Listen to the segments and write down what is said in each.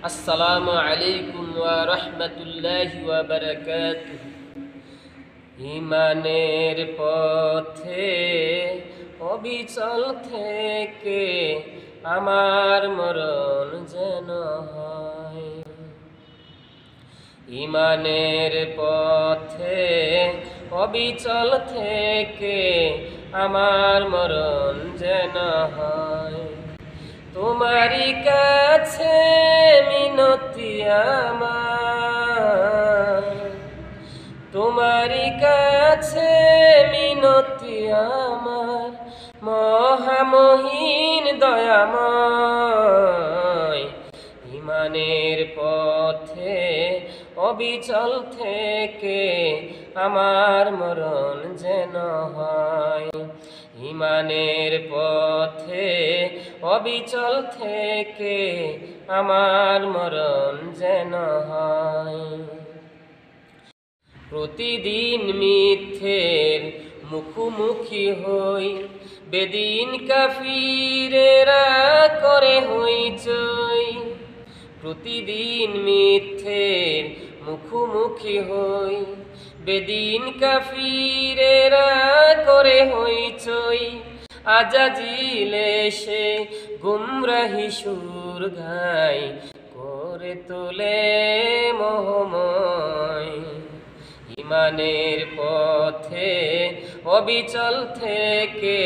আসসালামু আলাইকুম ওয়া রাহমাতুল্লাহি ওয়া বারাকাতুহু। ঈমানের পথে অবিচল থেকে আমার মরণ যেন হয়। ঈমানের পথে অবিচল থেকে আমার মরণ যেন হয়। তোমারই কাছে মিনতি আমার, তোমারই কাছে মিনতি আমার, মহামহিন দয়াময়। ঈমানের পথে অবিচল থেকে আমার মরণ যেন হয়। ঈমানের পথে অবিচল থেকে আমার মরণ যেন হয়। প্রতিদিন মিথ্যের মুখোমুখি হই, বেদিন কাফিরেরা করে হইচই। প্রতিদিন মিথ্যের মুখোমুখি হই, বেদিন কাফিরেরা করে হইচই। আজাজিল এসে গুমরাহি সুর গায়, করে তোলে মোহময়। ঈমানের পথে অবিচল থেকে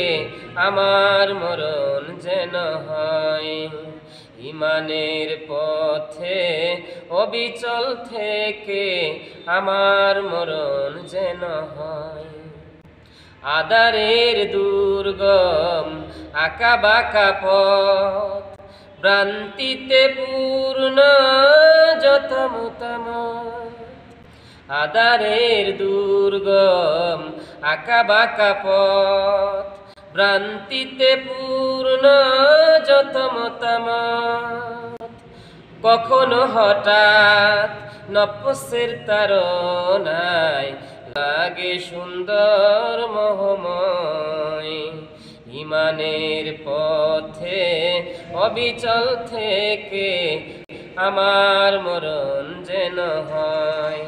আমার মরণ যেন হয়। ঈমানের পথে অবিচল থেকে আমার মরণ যেন হয়। আদারের দুর্গম আঁকা বাঁকা পথ, ভ্রান্তিতে পূর্ণ যত মতামত। আদারের দুর্গম আঁকা বাঁকা পথ, ভ্রান্তিতে পূর্ণ যত মতামত। কখনো হঠাৎ নফসের তাড়নায় লাগে সুন্দর মোহময়। ঈমানের পথে অবিচল থেকে আমার মরণ যেন হয়।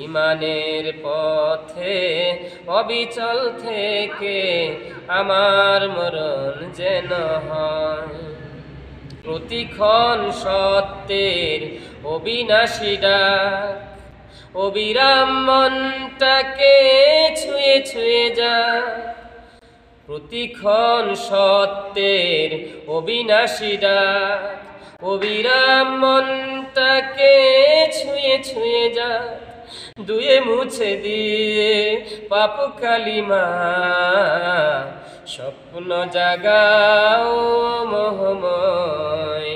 ঈমানের পথে অবিচল থেকে আমার মরণ যেন হয়। প্রতিক্ষণ সত্যের অবিনাশী ডাক, অবিরাম মনটাকে ছুঁয়ে ছুঁয়ে যায়। প্রতিক্ষণ সত্যের অবিনাশী ডাক, অবিরাম মনটাকে ছুঁয়ে ছুঁয়ে যায়। ধুয়ে মুছে দিয়ে পাপ কালিমা, স্বপ্ন জাগাও মোহময়।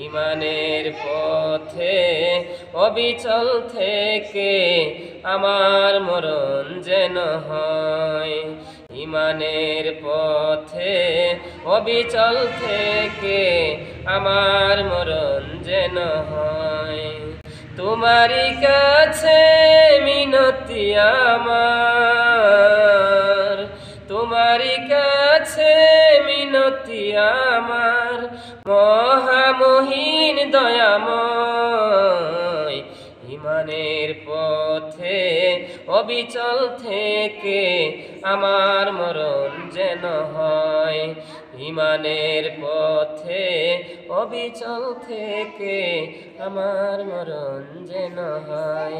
ঈমানের পথে অবিচল থেকে আমার মরণ যেন হয়। ঈমানের পথে অবিচল থেকে আমার মরণ যেন হয়। তোমারই কাছে মিনতি আমার, তোমারই কাছে মিনতি আমার, মহামহিন দয়াময়। ঈমানের পথে অবিচল থেকে আমার মরণ যেন হয়। ঈমানের পথে অবিচল থেকে আমার মরণ যেন হয়।